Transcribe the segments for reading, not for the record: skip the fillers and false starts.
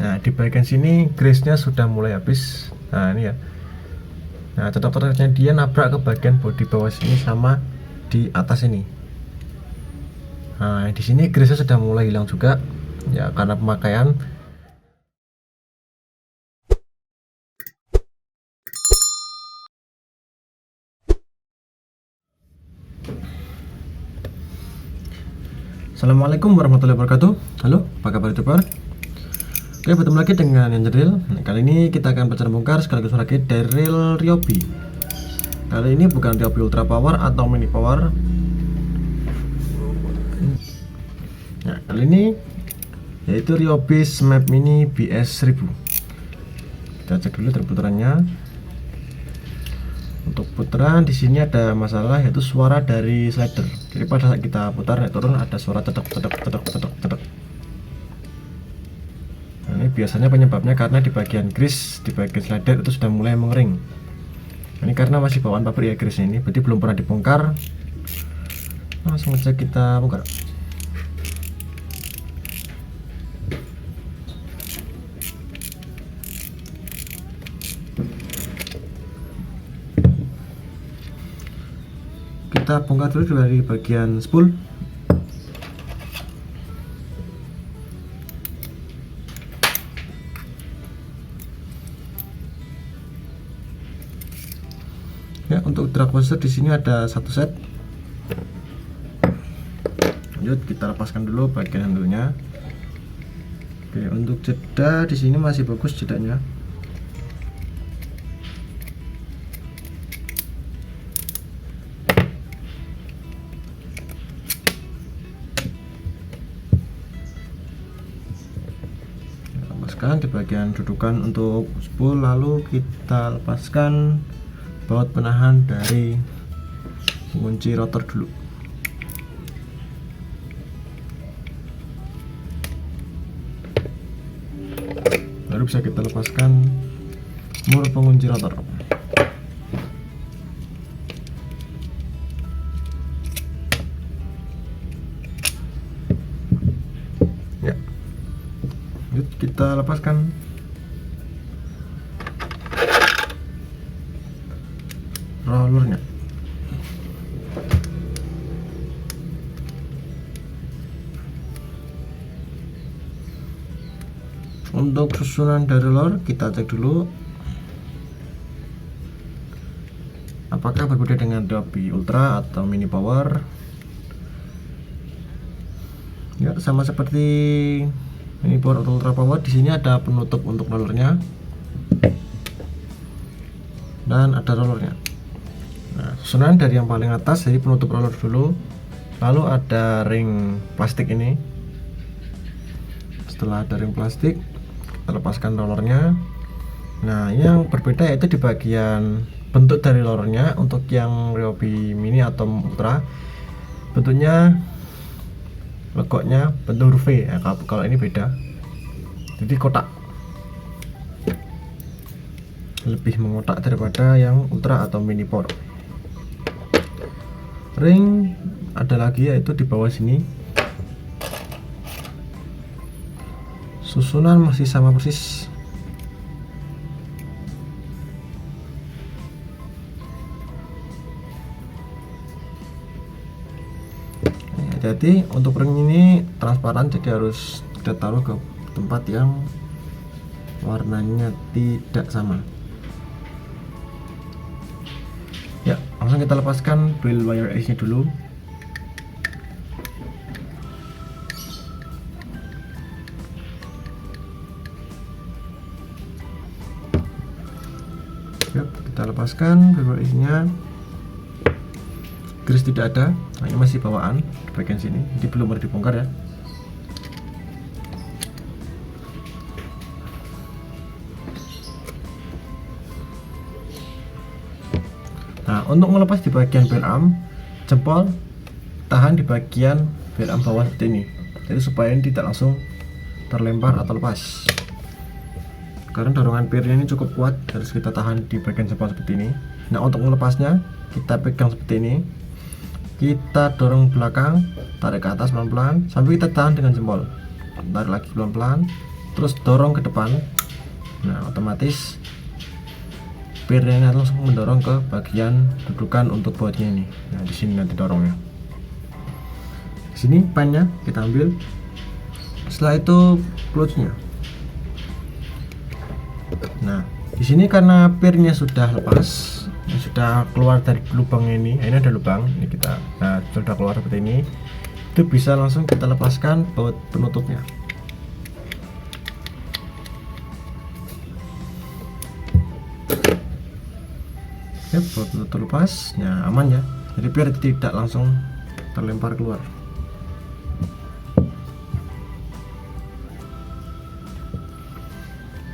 Nah, di bagian sini grease-nya sudah mulai habis. Nah, ini ya. Nah, cotok-cotoknya dia nabrak ke bagian bodi bawah sini sama di atas ini. Nah, di sini grease-nya sudah mulai hilang juga ya karena pemakaian. Assalamualaikum warahmatullahi wabarakatuh. Halo, apa kabar youtuber? Oke, bertemu lagi dengan Yanjeril. Nah, kali ini kita akan belajar bongkar sekaligus merakit dari reel Ryobi. Kali ini bukan Ryobi Ultra Power atau Mini Power. Nah, kali ini yaitu Ryobi Smap Mini BS1000. Kita cek dulu terputarannya. Untuk putaran di sini ada masalah yaitu suara dari slider. Jadi pada saat kita putar naik turun ada suara cetok. Nah, ini biasanya penyebabnya karena di bagian grease di bagian slider itu sudah mulai mengering. Ini karena masih bawaan pabrik ya grease ini, berarti belum pernah dibongkar. Langsung aja kita bongkar. Kita bongkar dulu dari bagian spool. Ya, untuk drag washer di sini ada satu set. Lanjut kita lepaskan dulu bagian handle-nya. Oke, untuk jeda di sini masih bagus jedanya. Lepaskan di bagian dudukan untuk spool, lalu kita lepaskan baut penahan dari pengunci rotor dulu. Baru bisa kita lepaskan mur pengunci rotor. Ya, yuk kita lepaskan. Rollernya. Untuk susunan dari roller kita cek dulu apakah berbeda dengan Ryobi Ultra atau Mini Power. Ya, sama seperti Mini Power atau Ultra Power, di sini ada penutup untuk rollernya dan ada rollernya. Nah, susunan dari yang paling atas jadi penutup roller dulu, lalu ada ring plastik ini. Setelah ada ring plastik, kita lepaskan rollernya. Nah, yang berbeda yaitu di bagian bentuk dari rollernya. Untuk yang Ryobi Mini atau Ultra bentuknya legoknya bentuk huruf V ya, kalau ini beda, jadi kotak, lebih mengotak daripada yang Ultra atau Mini Power. Ring ada lagi yaitu di bawah sini. Susunan masih sama persis. Jadi untuk ring ini transparan, jadi harus kita taruh ke tempat yang warnanya tidak sama. Ya, langsung kita lepaskan bel wire ace nya dulu. Ya, kita lepaskan bel wire ace nya. Grease tidak ada. Nah, ini masih bawaan di bagian sini, jadi belum pernah dibongkar ya. Nah, untuk melepas di bagian bel arm, jempol tahan di bagian bel arm bawah seperti ini, jadi supaya ini tidak langsung terlempar atau lepas. Karena dorongan pirnya ini cukup kuat, harus kita tahan di bagian jempol seperti ini. Nah, untuk melepasnya kita pegang seperti ini, kita dorong belakang, tarik ke atas pelan-pelan sampai kita tahan dengan jempol. Tarik lagi pelan-pelan, terus dorong ke depan. Nah, otomatis pirnya ini langsung mendorong ke bagian dudukan untuk bautnya ini. Nah, di sini nanti dorongnya. Di sini pennya kita ambil. Setelah itu clutchnya. Nah, di sini karena pirnya sudah lepas, sudah keluar dari lubang ini ada lubang ini kita, nah sudah keluar seperti ini, itu bisa langsung kita lepaskan baut penutupnya. Ya, baut penutup lepas, ya aman ya, jadi biar tidak langsung terlempar keluar.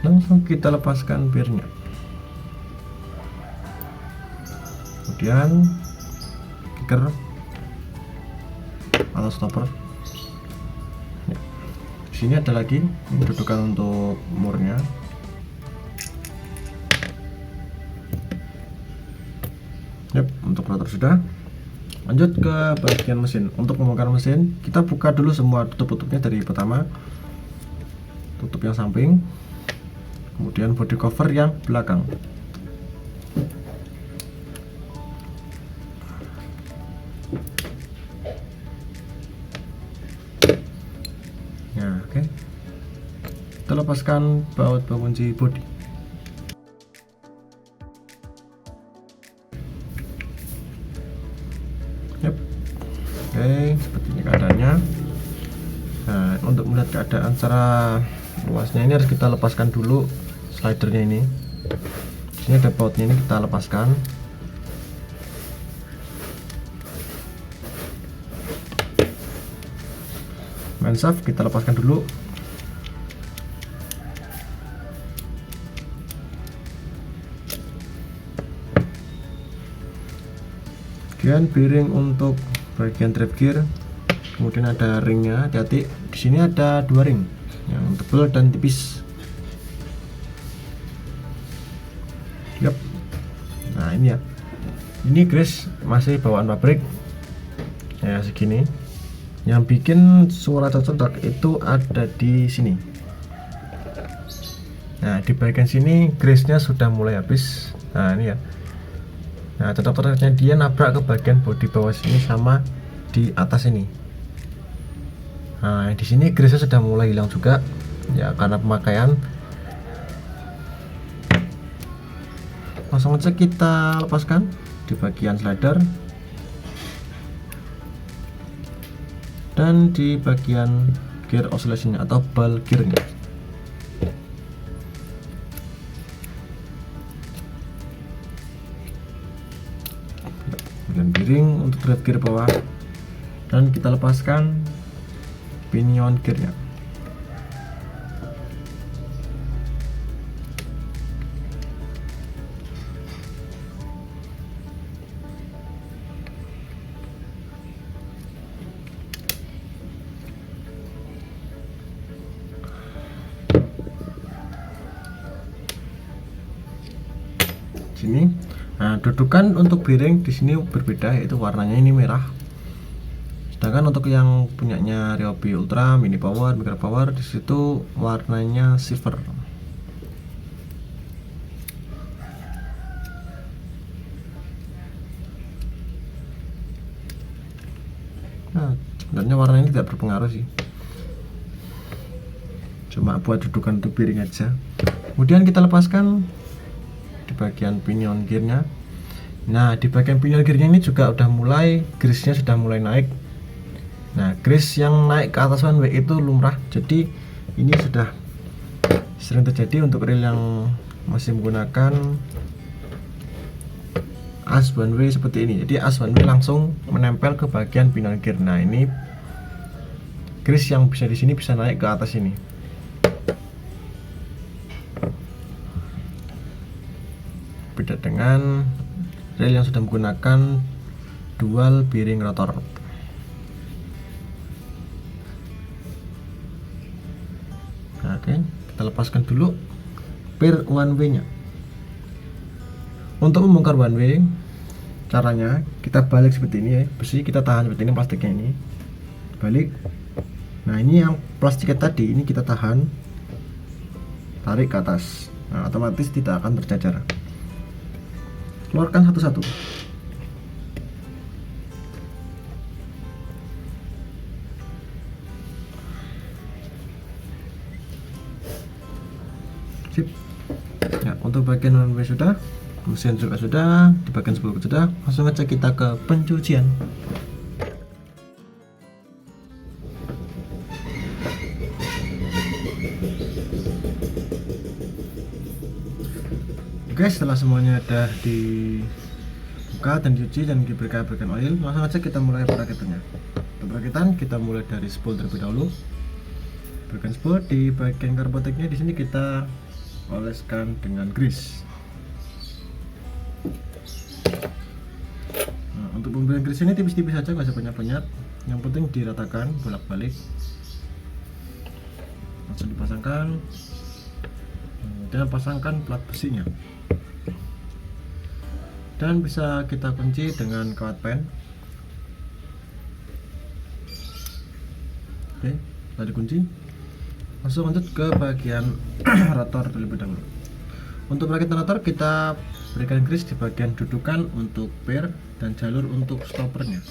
Langsung kita lepaskan pirnya. Kemudian kicker atau stopper. Ya. Di sini ada lagi dudukan untuk murnya. Yap, untuk rotor sudah. Lanjut ke bagian mesin. Untuk membongkar mesin, kita buka dulu semua tutup-tutupnya dari pertama. Tutup yang samping, kemudian body cover yang belakang. Nah, oke. Kita lepaskan baut pengunci bodi. Yep. Oke, seperti ini keadaannya. Nah, untuk melihat keadaan secara luasnya ini harus kita lepaskan dulu slidernya ini. Di sini ada bautnya, ini kita lepaskan. Main shaft kita lepaskan dulu. Kemudian bearing untuk bagian drive gear, kemudian ada ringnya, hati-hati. Di sini ada 2 ring, yang tebal dan tipis. Yap. Nah, ini ya. Ini grease masih bawaan pabrik. Ya, segini. Yang bikin suara cocok itu ada di sini. Nah, di bagian sini grease-nya sudah mulai habis. Nah, ini ya. Nah, cocok-cocoknya dia nabrak ke bagian bodi bawah sini sama di atas ini. Nah, di sini grease-nya sudah mulai hilang juga. Ya, karena pemakaian. Langsung aja kita lepaskan di bagian slider dan di bagian gear oscillation atau ball gearnya. Bagian bearing untuk drive gear bawah, dan kita lepaskan pinion gearnya. Sini, nah dudukan untuk bearing di sini berbeda, yaitu warnanya ini merah. Sedangkan untuk yang punyanya Ryobi Ultra, Mini Power, Micro Power, di situ warnanya silver. Nah, sebenarnya warna ini tidak berpengaruh sih, cuma buat dudukan untuk bearing aja. Kemudian kita lepaskan di bagian pinion gearnya. Nah, di bagian pinion gearnya ini juga udah mulai, grease-nya sudah mulai naik. Nah, grease yang naik ke atas one way itu lumrah, jadi ini sudah sering terjadi untuk reel yang masih menggunakan as one way seperti ini. Jadi as one way langsung menempel ke bagian pinion gear. Nah, ini grease yang bisa di sini bisa naik ke atas ini. Beda dengan reel yang sudah menggunakan dual bearing rotor. Nah, oke, kita lepaskan dulu pir one way nya. Untuk membongkar one way, caranya kita balik seperti ini ya, besi kita tahan seperti ini, plastiknya ini balik. Nah, ini yang plastiknya tadi ini kita tahan, tarik ke atas. Nah, otomatis tidak akan berjajar. Keluarkan satu-satu. Sip. Ya, untuk bagian one way sudah, mesin juga sudah, di bagian spool sudah. Langsung aja kita ke pencucian. Oke, setelah semuanya udah dibuka dan dicuci dan diberikan oil, langsung aja kita mulai perakitannya. Untuk perakitan kita mulai dari spool terlebih dahulu. Berikan spool di bagian karboteknya, di sini kita oleskan dengan grease. Nah, untuk pemberian grease ini tipis-tipis saja, nggak usah banyak-banyak. Yang penting diratakan bolak-balik. Langsung dipasangkan dan pasangkan plat besinya. Dan bisa kita kunci dengan kawat pen. Oke, sudah dikunci. Langsung lanjut ke bagian rotor terlebih dahulu. Untuk perakitan rotor kita berikan grease di bagian dudukan untuk per dan jalur untuk stoppernya.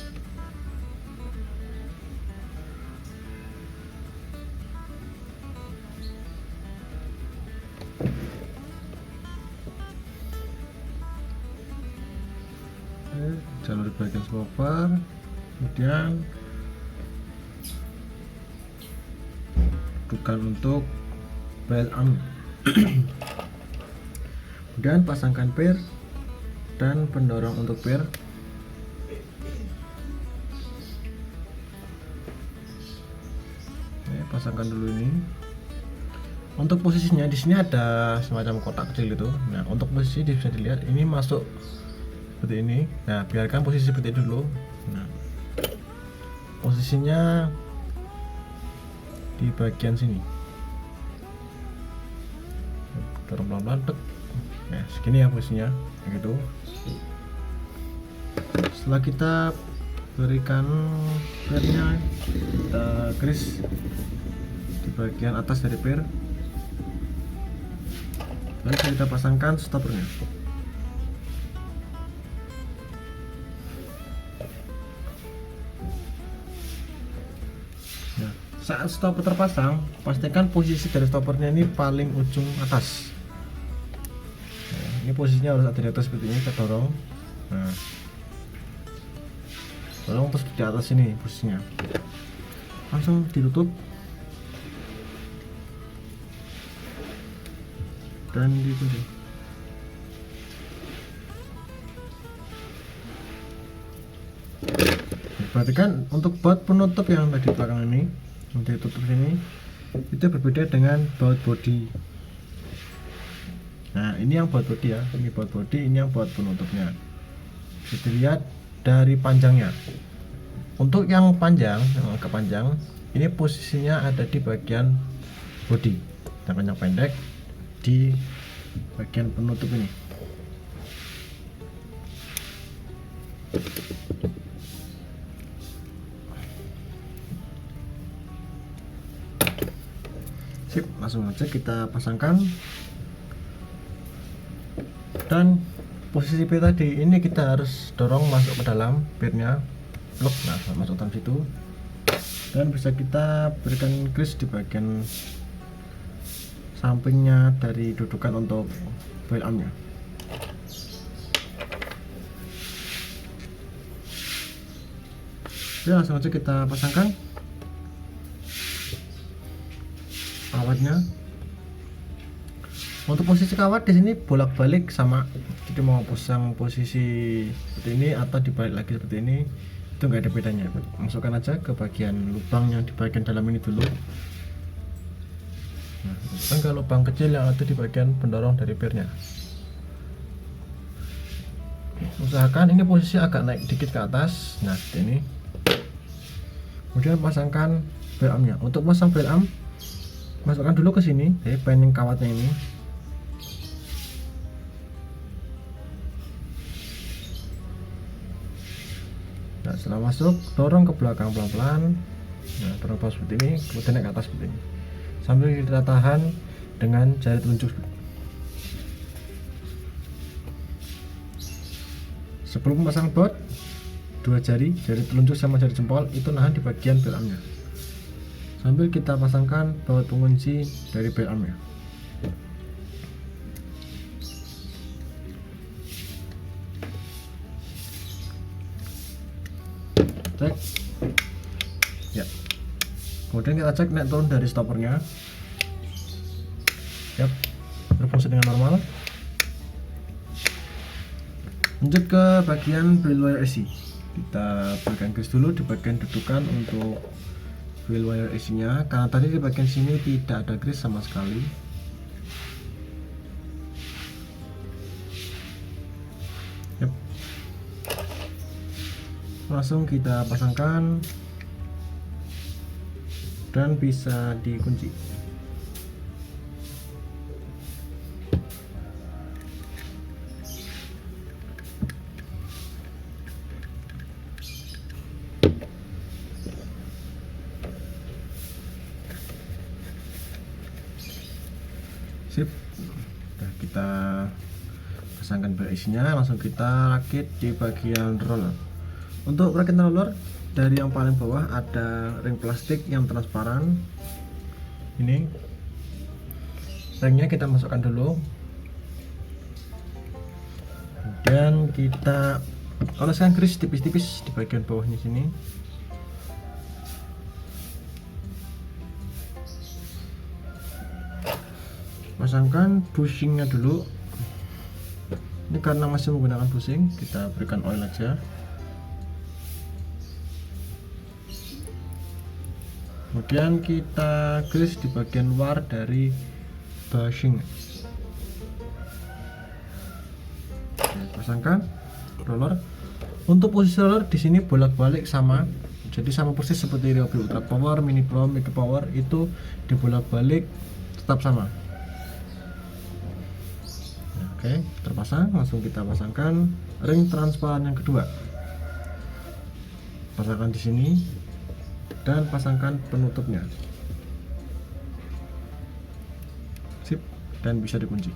Jalur di bagian stopper, kemudian dudukan untuk belt arm. Kemudian pasangkan per dan pendorong untuk per. Oke, pasangkan dulu ini. Untuk posisinya di sini ada semacam kotak kecil gitu. Nah, untuk posisi bisa dilihat ini masuk seperti ini. Nah, biarkan posisi seperti itu dulu. Nah, posisinya di bagian sini. Dorong pelan-pelan, nah segini ya posisinya, gitu. Setelah kita berikan pernya, kita grease di bagian atas dari per, lalu kita pasangkan stoppernya. Nah, saat stopper terpasang, pastikan posisi dari stoppernya ini paling ujung atas. Nah, ini posisinya harus ada di atas seperti ini, kita dorong. Nah, dorong terus di atas ini posisinya. Langsung ditutup dan dikunci. Perhatikan untuk baut penutup yang tadi belakang ini, yang ditutup sini, itu berbeda dengan baut bodi. Nah, ini yang baut bodi ya, ini baut bodi, ini yang baut penutupnya. Kita lihat dari panjangnya. Untuk yang panjang, yang agak panjang, ini posisinya ada di bagian bodi. Sedangkan yang pendek di bagian penutup ini. Sip, langsung aja kita pasangkan. Dan posisi pir tadi ini kita harus dorong masuk ke dalam pirnya, blok. Nah, masuk dalam situ. Dan bisa kita berikan grease di bagian sampingnya dari dudukan untuk belt armnya. Oke, langsung aja kita pasangkan kawatnya. Untuk posisi kawat di sini bolak-balik sama, jadi mau pasang posisi seperti ini atau dibalik lagi seperti ini, itu nggak ada bedanya. Masukkan aja ke bagian lubang yang di bagian dalam ini dulu. Nah, masukkan ke lubang kecil yang ada di bagian pendorong dari pirnya. Usahakan ini posisi agak naik dikit ke atas. Nah, seperti ini. Kemudian pasangkan belt armnya. Untuk pasang belt arm, masukkan dulu ke sini, pending kawatnya ini. Nah, setelah masuk, dorong ke belakang pelan-pelan. Nah, dorong seperti ini, kemudian naik ke atas seperti ini. Sambil kita tahan dengan jari telunjuk. Sebelum memasang baut, dua jari telunjuk sama jari jempol itu nahan di bagian bel armnya, sambil kita pasangkan baut pengunci dari bel armnya. Cek ya, kemudian kita cek naik turun dari stoppernya. Yap, berfungsi dengan normal. Lanjut ke bagian wheel wire AC. Kita berikan grease dulu di bagian dudukan untuk wheel wire AC nya, karena tadi di bagian sini tidak ada grease sama sekali. Yap. Langsung kita pasangkan dan bisa dikunci. Sip. Nah, kita pasangkan bel AC-nya, langsung kita rakit di bagian roller. Untuk perakitan roller, dari yang paling bawah ada ring plastik yang transparan. Ini ringnya kita masukkan dulu, dan kita oleskan grease tipis-tipis di bagian bawahnya sini. Pasangkan bushingnya dulu. Ini karena masih menggunakan bushing, kita berikan oil aja. Kemudian kita grease di bagian luar dari bushing. Oke, pasangkan roller. Untuk posisi roller di sini bolak-balik sama, jadi sama persis seperti Ryobi Ultra Power, Mini Pro, Mega Power, itu dibolak-balik tetap sama. Oke, terpasang. Langsung kita pasangkan ring transparan yang kedua. Pasangkan di sini dan pasangkan penutupnya. Sip, dan bisa dikunci.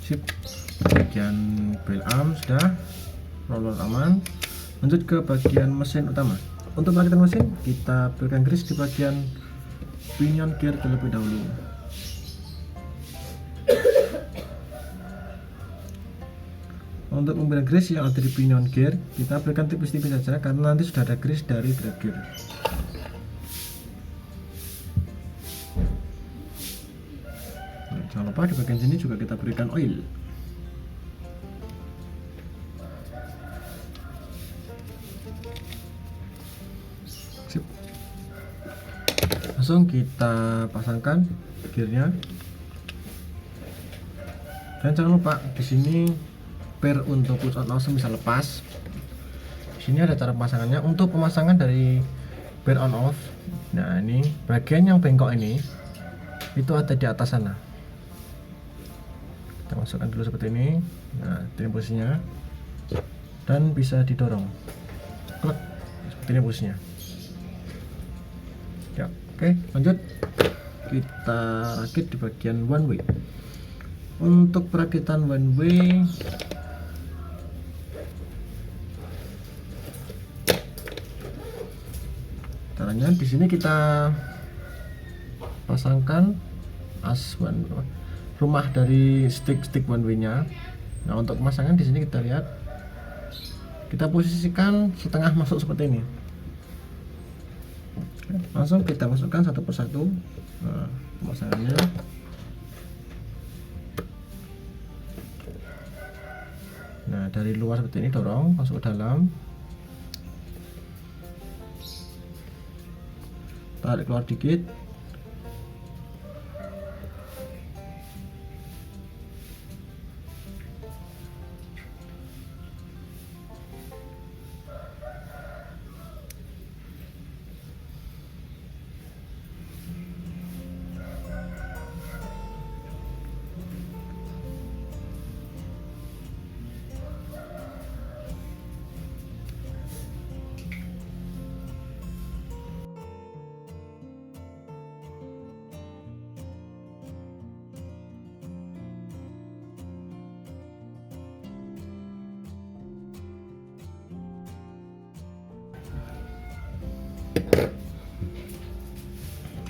Sip. Bagian bel arm sudah, roller aman. Lanjut ke bagian mesin utama. Untuk perakitan mesin, kita berikan grease di bagian pinion gear terlebih dahulu. Untuk memberikan grease yang ada di pinion gear, kita berikan tipis-tipis saja karena nanti sudah ada grease dari drag gear. Nah, jangan lupa di bagian sini juga kita berikan oil. Sip. Langsung kita pasangkan gearnya, dan jangan lupa di sini per untuk push on off bisa lepas. Di sini ada cara pemasangannya. Untuk pemasangan dari per on off, nah ini bagian yang bengkok ini itu ada di atas sana. Kita masukkan dulu seperti ini. Nah, ini posisinya, dan bisa didorong. Klek, seperti ini posisinya. Ya, oke, lanjut. Kita rakit di bagian one way. Untuk perakitan one way, caranya di sini kita pasangkan as one rumah dari stick one way-nya. Nah, untuk pemasangan di sini kita lihat, kita posisikan setengah masuk seperti ini. Langsung kita masukkan satu persatu. Nah, pemasangannya. Nah, dari luar seperti ini, dorong masuk ke dalam, tarik keluar dikit.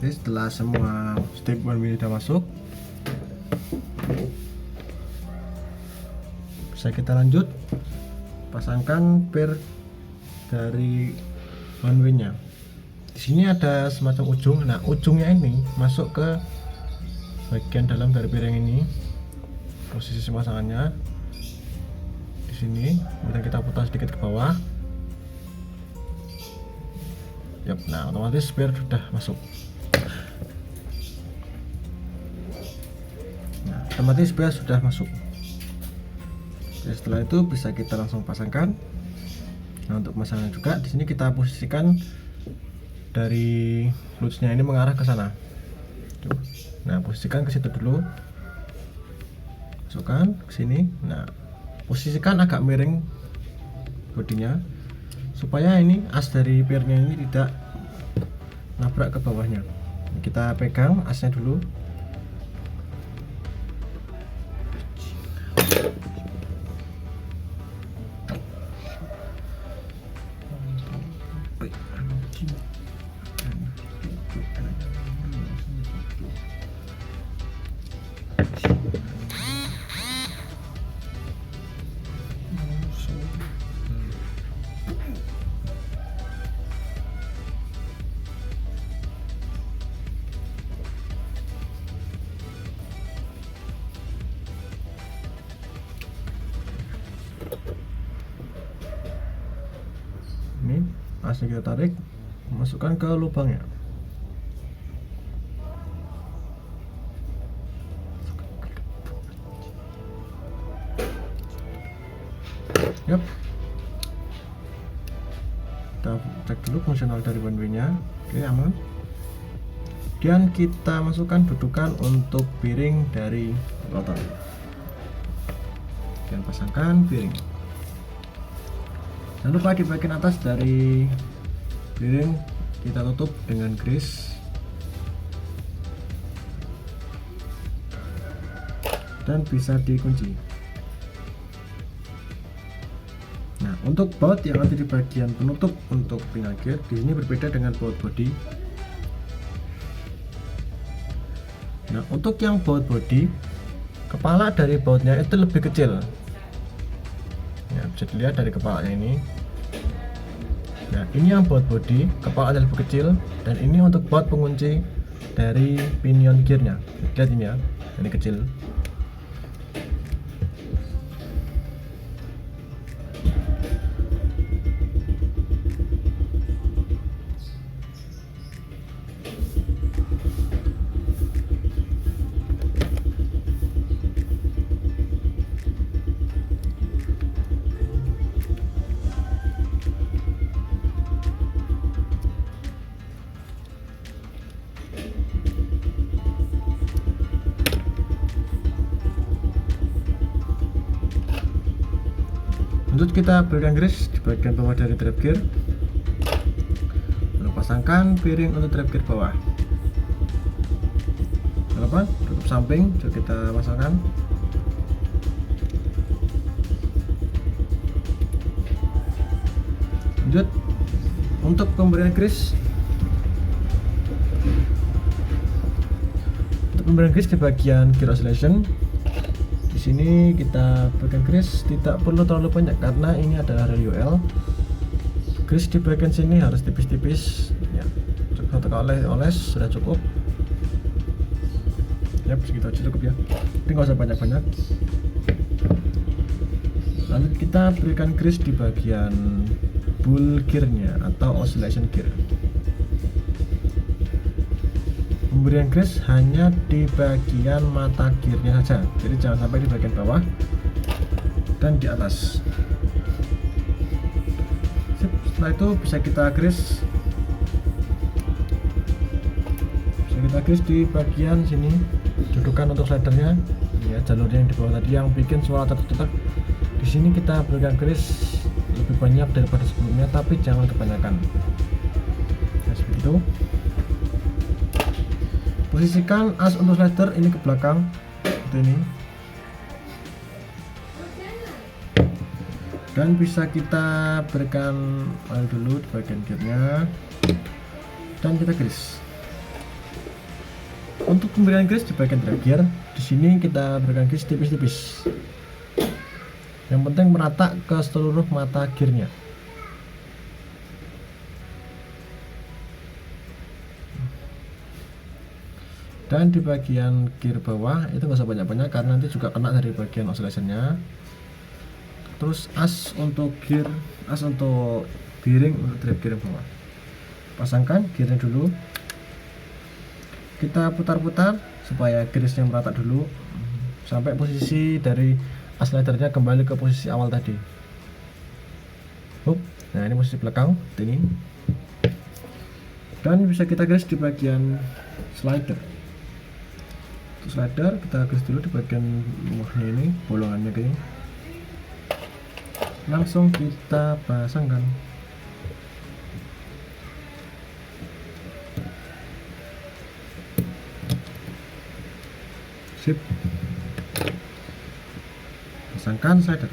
Oke, setelah semua step one wheel sudah masuk, bisa kita lanjut pasangkan per dari one wheel-nya. Di sini ada semacam ujung. Nah, ujungnya ini masuk ke bagian dalam dari piring ini. Posisi pemasangannya di sini, kemudian kita putar sedikit ke bawah. Yap, nah otomatis spare sudah masuk. Nah, otomatis spare sudah masuk. Oke, setelah itu bisa kita langsung pasangkan. Nah, untuk pemasangan juga di sini kita posisikan dari clutch-nya ini mengarah ke sana. Nah, posisikan ke situ dulu. Masukkan ke sini. Nah, posisikan agak miring bodinya supaya ini as dari pirnya ini tidak nabrak ke bawahnya. Kita pegang asnya dulu. Ini asnya kita tarik, masukkan ke lubangnya. Yap, kita cek dulu fungsional dari one way-nya. Oke, aman. Kemudian kita masukkan dudukan untuk piring dari rotor. Dan pasangkan piring. Jangan lupa di bagian atas dari piring kita tutup dengan grease dan bisa dikunci. Nah, untuk baut yang ada di bagian penutup untuk pingal gear di sini berbeda dengan baut body. Nah, untuk yang baut body, kepala dari bautnya itu lebih kecil. Ya, bisa dilihat dari kepalanya ini. Nah, ini yang baut body, kepalanya lebih kecil, dan ini untuk baut pengunci dari pinion gearnya. Lihat ini ya, ini kecil. Lanjut kita berikan grease di bagian bawah dari trap gear, lalu pasangkan piring untuk trap gear bawah. Apa? Tutup samping juga kita pasangkan. Lanjut untuk pemberian grease. Untuk pemberian grease di bagian gear oscillation, di sini kita berikan grease tidak perlu terlalu banyak karena ini adalah rally UL. Grease di bagian sini harus tipis-tipis ya, satu kali oles sudah cukup ya, segitu aja cukup ya, jadi nggak usah banyak-banyak. Lalu kita berikan grease di bagian bull gearnya atau oscillation gear. Pemberian grease hanya di bagian mata gearnya saja, jadi jangan sampai di bagian bawah dan di atas. Sip, setelah itu bisa kita grease di bagian sini, dudukan untuk slidernya ya, jalurnya yang di bawah tadi yang bikin suara tertutup. Di sini kita berikan grease lebih banyak daripada sebelumnya, tapi jangan kebanyakan. Nah, seperti itu. Posisikan as untuk slider ini ke belakang seperti ini, dan bisa kita berikan oil dulu di bagian gearnya dan kita grease. Untuk pemberian grease di bagian drive gear, di sini kita berikan grease tipis-tipis. Yang penting merata ke seluruh mata gearnya. Dan di bagian gear bawah itu nggak usah banyak-banyak karena nanti juga kena dari bagian oscillationnya. Terus as untuk bearing untuk drive gear bawah, pasangkan gearnya dulu, kita putar-putar supaya grease-nya merata dulu sampai posisi dari as leadernya kembali ke posisi awal tadi. Nah ini posisi belakang ini, dan bisa kita grease di bagian slider. Untuk slider kita grease dulu di bagian bawahnya ini, bolongannya gini, langsung kita pasangkan. Sip, pasangkan slider.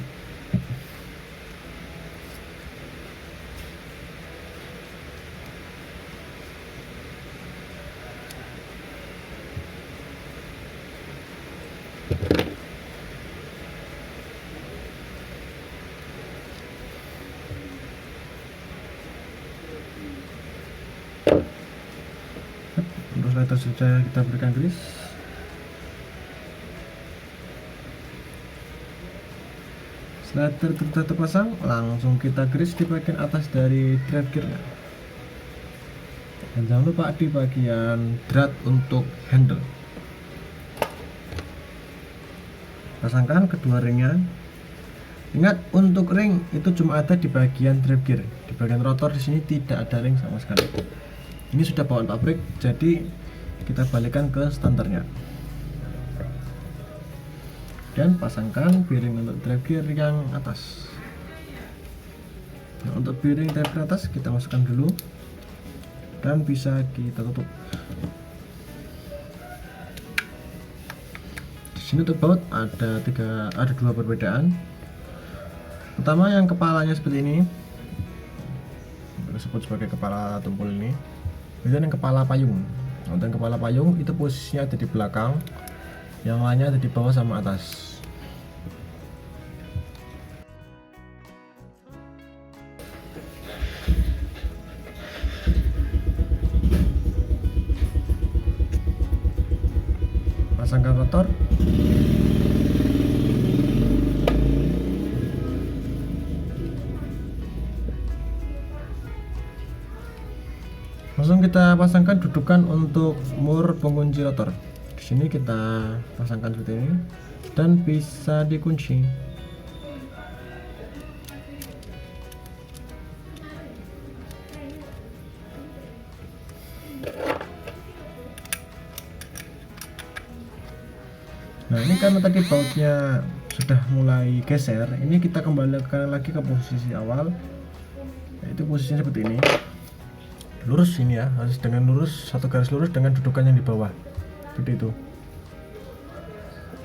Untuk slider sudah kita berikan grease. Slider sudah terpasang, langsung kita grease di bagian atas dari drive gearnya. Dan jangan lupa di bagian drat untuk handle, pasangkan kedua ringnya. Ingat, untuk ring itu cuma ada di bagian drive gear, di bagian rotor di sini tidak ada ring sama sekali. Ini sudah bawaan pabrik, jadi kita balikkan ke standarnya. Dan pasangkan bearing untuk drive gear yang atas. Nah, untuk bearing drive gear atas kita masukkan dulu dan bisa kita tutup. Di sini untuk baut ada dua perbedaan. Pertama yang kepalanya seperti ini, disebut sebagai kepala tumpul ini. Kemudian yang kepala payung. Untuk yang kepala payung itu posisinya ada di belakang, yang lainnya ada di bawah sama atas. Pasangkan rotor. Langsung kita pasangkan dudukan untuk mur pengunci rotor. Di sini kita pasangkan seperti ini dan bisa dikunci. Nah ini karena tadi bautnya sudah mulai geser, ini kita kembalikan lagi ke posisi awal, yaitu posisinya seperti ini. Lurus ini ya, harus dengan lurus, satu garis lurus dengan dudukan yang di bawah, seperti itu.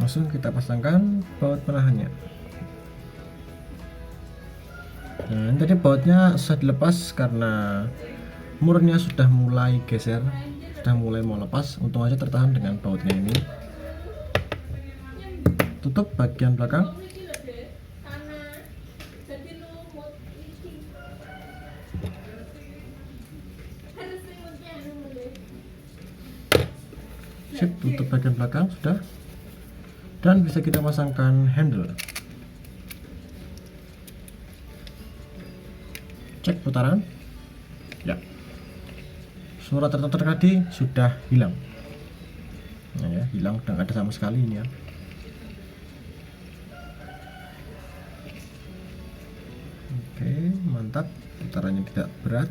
Langsung kita pasangkan baut penahannya. Nah ini tadi bautnya sudah dilepas karena murnya sudah mulai geser, sudah mulai mau lepas. Untung aja tertahan dengan bautnya ini. Tutup bagian belakang. Sip, tutup bagian belakang sudah. Dan bisa kita pasangkan handle. Cek putaran. Ya. Suara tertutup tadi sudah hilang. Nah ya, hilang, udah nggak ada sama sekali ini ya. Oke, mantap, putarannya tidak berat.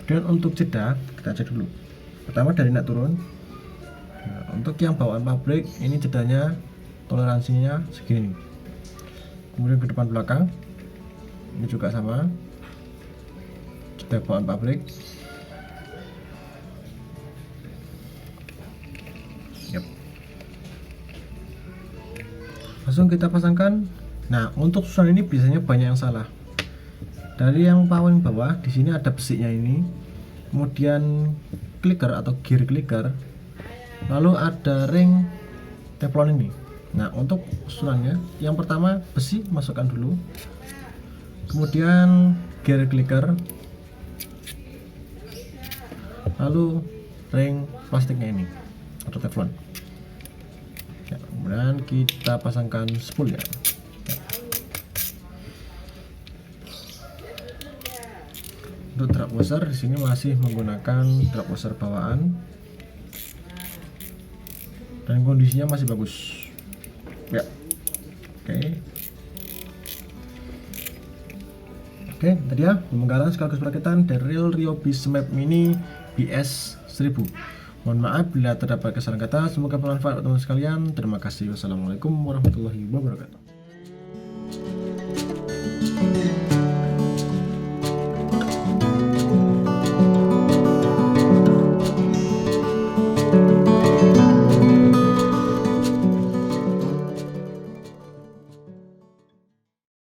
Dan untuk jeda kita cek dulu. Pertama dari naik turun. Nah, untuk yang bawaan pabrik ini jedanya toleransinya segini. Kemudian ke depan belakang ini juga sama, jeda bawaan pabrik. Yep. Langsung kita pasangkan. Nah untuk susunan ini biasanya banyak yang salah. Dari yang paling bawah di sini ada besinya ini, kemudian clicker atau gear clicker Lalu ada ring teflon ini. Nah, untuk susunannya, yang pertama besi masukkan dulu, kemudian gear clicker, lalu ring plastiknya ini atau teflon. Ya, kemudian kita pasangkan spoolnya. Ya. Untuk trap washer di sini masih menggunakan trap washer bawaan dan kondisinya masih bagus. Ya, oke, tadi ya pembongkaran sekaligus perakitan dari Ryobi Smart Mini BS 1000. Mohon maaf bila terdapat kesalahan kata. Semoga bermanfaat untuk teman-teman sekalian. Terima kasih. Wassalamualaikum warahmatullahi wabarakatuh.